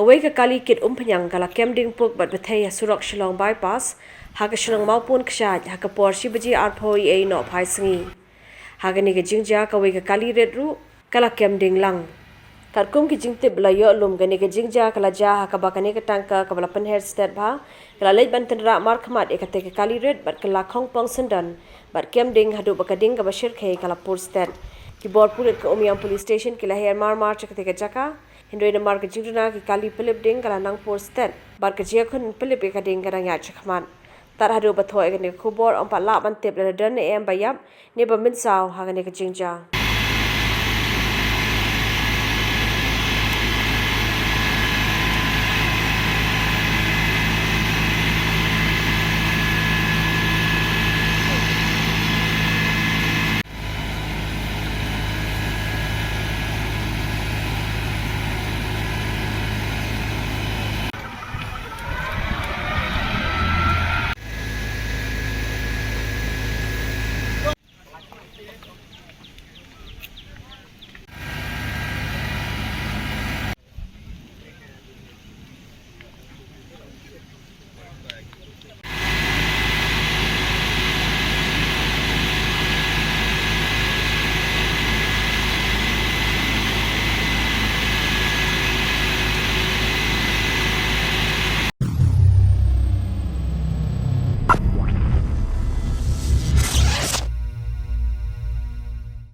Away ka kali kit Umphniang kala kemding puk bat Bthei surok Shillong bypass haga Shillong maupun ksyat haga por shibaji arphoi a no phai singi haga ni ka jingja ka away ka kali red ru kala kemding lang Karkum ki jingtip la yo lum gani ka jingja kala ja haga bakani ka tangka ka bala penher state bha kala lej ban Tynrah mar khamat ekate ka kali red bat kala khong plong sendan bat kemding hadu bakading ka bashir khe kala pur state ki bor pulit ka Umphniang police station kila her mar chakate ka jaka Hindoi na marka jingduna ki kali pilip ding kala nang por stet bar ka jia khun pilip ka ding ka ya chakman tar hadu Bthei ka ni khubor on pa la ban tep la dan em bayap ne ba min saw ha ka ni ka jingja